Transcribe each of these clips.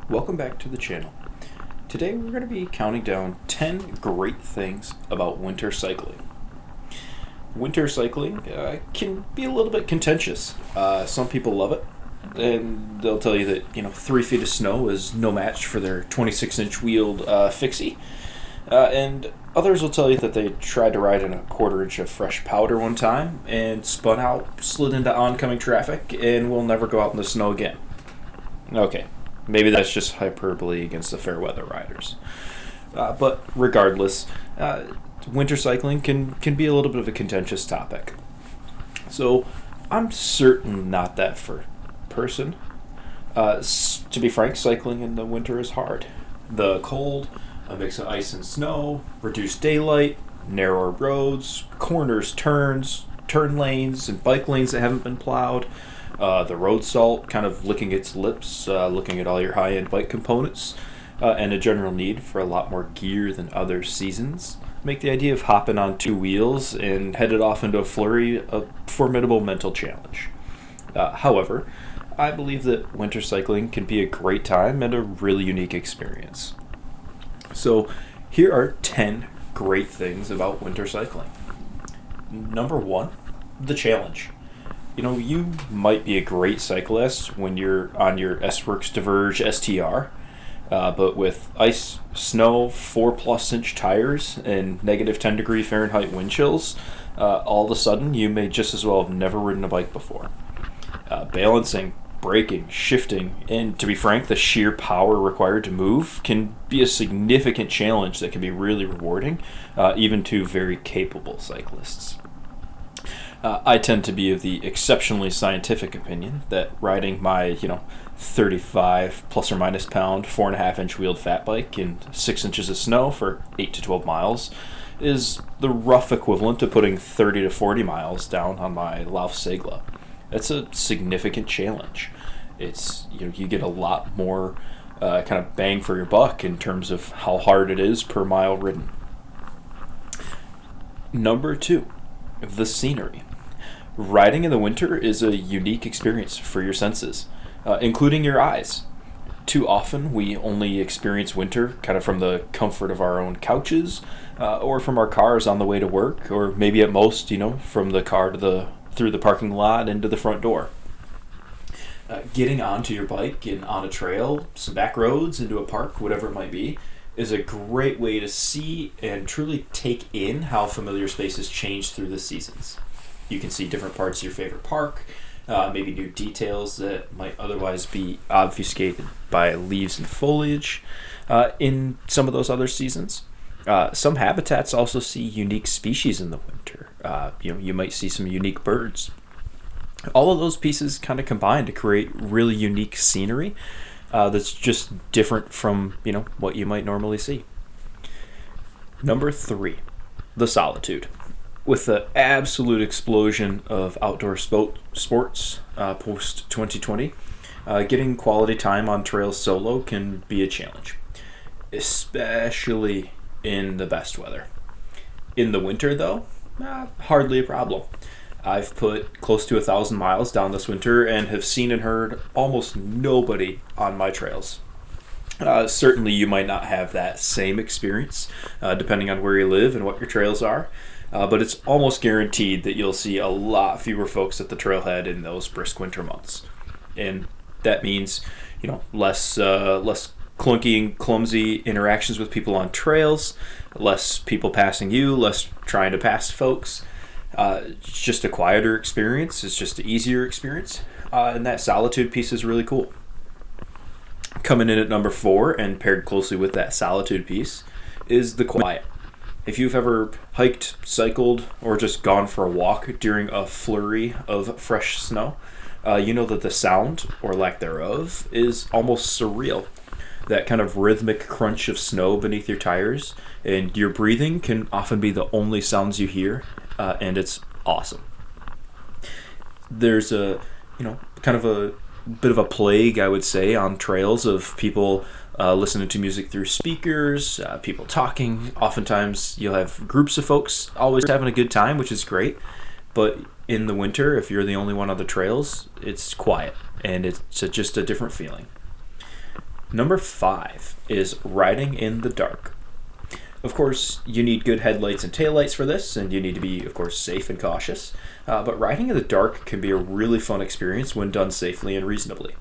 Welcome back to the channel. Today we're going to be counting down 10 great things about winter cycling. Winter cycling can be a little bit contentious. Some people love it, and they'll tell you that 3 feet of snow is no match for their 26-inch wheeled fixie. And others will tell you that they tried to ride in a 1/4 inch of fresh powder one time and spun out, slid into oncoming traffic, and will never go out in the snow again. Okay, maybe that's just hyperbole against the fair weather riders. But regardless, winter cycling can be a little bit of a contentious topic. So I'm certainly not that person. To be frank, cycling in the winter is hard. The cold, a mix of ice and snow, reduced daylight, narrower roads, corners, turns, turn lanes, and bike lanes that haven't been plowed, the road salt kind of licking its lips, looking at all your high-end bike components, and a general need for a lot more gear than other seasons make the idea of hopping on 2 wheels and headed off into a flurry a formidable mental challenge. However, I believe that winter cycling can be a great time and a really unique experience. So here are 10 great things about winter cycling. Number 1, the challenge. You might be a great cyclist when you're on your S-Works Diverge STR, but with ice, snow, 4+ inch tires, and negative 10 degree Fahrenheit wind chills, all of a sudden you may just as well have never ridden a bike before. Balancing, braking, shifting, and to be frank, the sheer power required to move can be a significant challenge that can be really rewarding, even to very capable cyclists. I tend to be of the exceptionally scientific opinion that riding my, 35 plus or minus pound, 4.5 inch wheeled fat bike in 6 inches of snow for 8 to 12 miles is the rough equivalent to putting 30 to 40 miles down on my Laufsegler. That's a significant challenge. It's you get a lot more kind of bang for your buck in terms of how hard it is per mile ridden. Number 2, the scenery. Riding in the winter is a unique experience for your senses, including your eyes. Too often we only experience winter kind of from the comfort of our own couches, or from our cars on the way to work, or maybe at most, from the car to through the parking lot into the front door. Getting onto your bike and on a trail, some back roads, into a park, whatever it might be, is a great way to see and truly take in how familiar spaces change through the seasons. You can see different parts of your favorite park, maybe new details that might otherwise be obfuscated by leaves and foliage in some of those other seasons. Some habitats also see unique species in the winter. You might see some unique birds. All of those pieces kind of combine to create really unique scenery that's just different from what you might normally see. Number 3, the solitude. With the absolute explosion of outdoor sports post 2020, getting quality time on trails solo can be a challenge, especially in the best weather. In the winter, though, hardly a problem. I've put close to 1,000 miles down this winter and have seen and heard almost nobody on my trails. Certainly you might not have that same experience, depending on where you live and what your trails are, but it's almost guaranteed that you'll see a lot fewer folks at the trailhead in those brisk winter months. And that means, less clunky and clumsy interactions with people on trails, less people passing you, less trying to pass folks. It's just a quieter experience. It's just an easier experience. And that solitude piece is really cool. Coming in at number 4 and paired closely with that solitude piece is the quiet. If you've ever hiked, cycled, or just gone for a walk during a flurry of fresh snow, you know that the sound, or lack thereof, is almost surreal. That kind of rhythmic crunch of snow beneath your tires, and your breathing can often be the only sounds you hear, and it's awesome. There's a, kind of a bit of a plague, I would say, on trails of people listening to music through speakers, people talking. Oftentimes you'll have groups of folks always having a good time, which is great. But in the winter, if you're the only one on the trails, it's quiet, and it's just a different feeling. Number 5 is riding in the dark. Of course, you need good headlights and taillights for this, and you need to be, of course, safe and cautious. But riding in the dark can be a really fun experience when done safely and reasonably.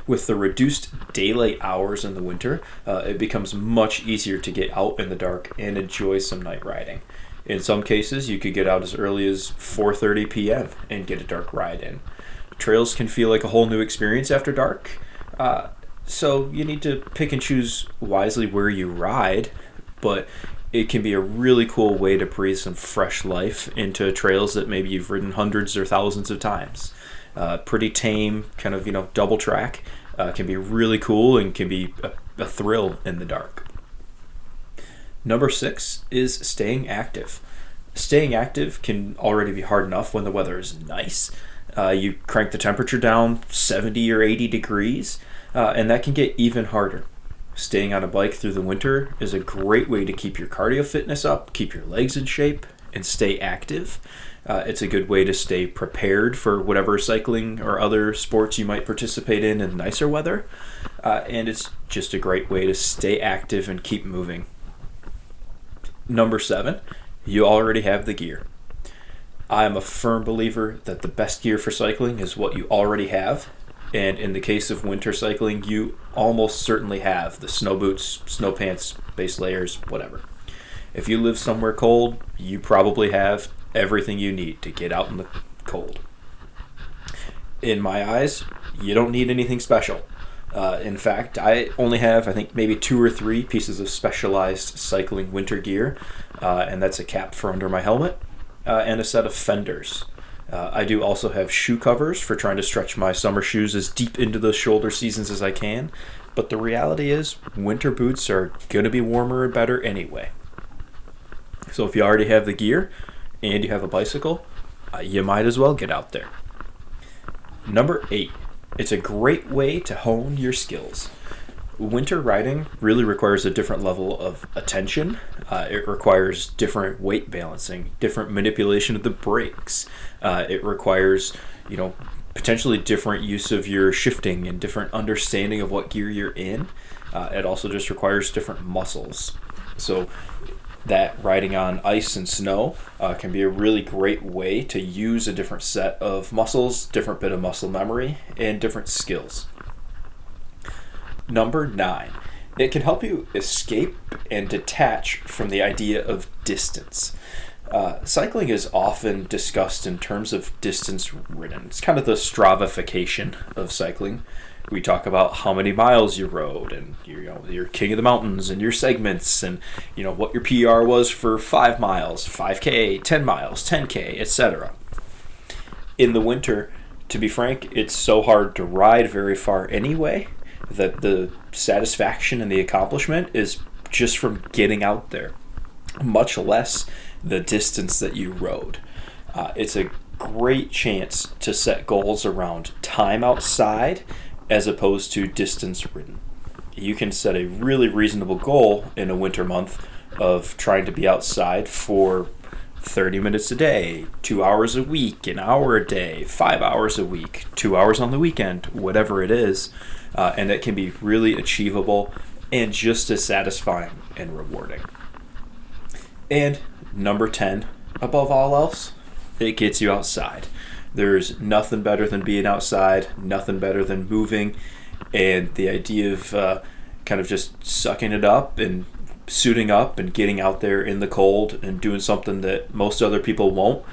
With the reduced daylight hours in the winter, it becomes much easier to get out in the dark and enjoy some night riding. In some cases, you could get out as early as 4:30 p.m. and get a dark ride in. Trails can feel like a whole new experience after dark, so you need to pick and choose wisely where you ride, but it can be a really cool way to breathe some fresh life into trails that maybe you've ridden hundreds or thousands of times. Pretty tame, kind of, double track can be really cool and can be a thrill in the dark. Number 6 is staying active. Staying active can already be hard enough when the weather is nice. You crank the temperature down 70 or 80 degrees, and that can get even harder. Staying on a bike through the winter is a great way to keep your cardio fitness up, keep your legs in shape, and stay active. It's a good way to stay prepared for whatever cycling or other sports you might participate in nicer weather. And it's just a great way to stay active and keep moving. Number 7, you already have the gear. I am a firm believer that the best gear for cycling is what you already have. And in the case of winter cycling, you almost certainly have the snow boots, snow pants, base layers, whatever. If you live somewhere cold, you probably have everything you need to get out in the cold. In my eyes, you don't need anything special. In fact, I only have, I think, maybe 2 or 3 pieces of specialized cycling winter gear, and that's a cap for under my helmet and a set of fenders. I do also have shoe covers for trying to stretch my summer shoes as deep into the shoulder seasons as I can, but the reality is winter boots are going to be warmer and better anyway. So if you already have the gear and you have a bicycle, you might as well get out there. Number 8, it's a great way to hone your skills. Winter riding really requires a different level of attention. It requires different weight balancing, different manipulation of the brakes. It requires, potentially different use of your shifting and different understanding of what gear you're in. It also just requires different muscles. So that riding on ice and snow can be a really great way to use a different set of muscles, different bit of muscle memory, and different skills. Number 9, it can help you escape and detach from the idea of distance. Cycling is often discussed in terms of distance ridden. It's kind of the Stravafication of cycling. We talk about how many miles you rode and your king of the mountains and your segments and what your PR was for 5 miles, 5K, 10 miles, 10K, etc. In the winter, to be frank, it's so hard to ride very far anyway that the satisfaction and the accomplishment is just from getting out there, much less the distance that you rode. It's a great chance to set goals around time outside as opposed to distance ridden. You can set a really reasonable goal in a winter month of trying to be outside for 30 minutes a day, 2 hours a week, an hour a day, 5 hours a week, 2 hours on the weekend, whatever it is. And it can be really achievable and just as satisfying and rewarding. And number 10, above all else, it gets you outside. There's nothing better than being outside, nothing better than moving, and the idea of kind of just sucking it up and suiting up and getting out there in the cold and doing something that most other people won't,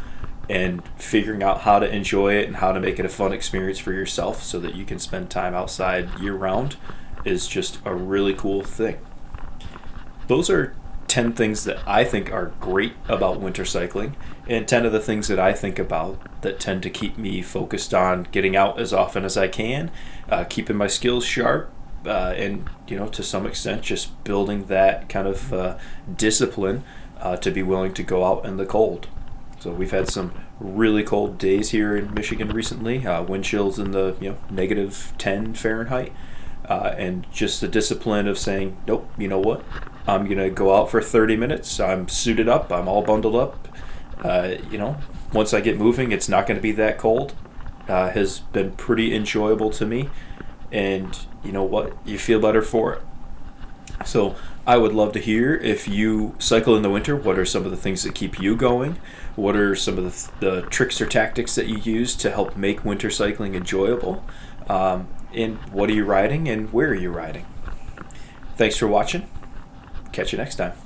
and figuring out how to enjoy it and how to make it a fun experience for yourself so that you can spend time outside year-round is just a really cool thing. Those are 10 things that I think are great about winter cycling, and 10 of the things that I think about that tend to keep me focused on getting out as often as I can, keeping my skills sharp, and to some extent just building that kind of discipline to be willing to go out in the cold. So we've had some really cold days here in Michigan recently, wind chills in the negative 10 Fahrenheit, and just the discipline of saying, nope, you know what, I'm going to go out for 30 minutes, I'm suited up, I'm all bundled up, once I get moving it's not going to be that cold, has been pretty enjoyable to me. and you know what, you feel better for it. So I would love to hear, if you cycle in the winter, what are some of the things that keep you going? What are some of the tricks or tactics that you use to help make winter cycling enjoyable? And what are you riding, and where are you riding? Thanks for watching. Catch you next time.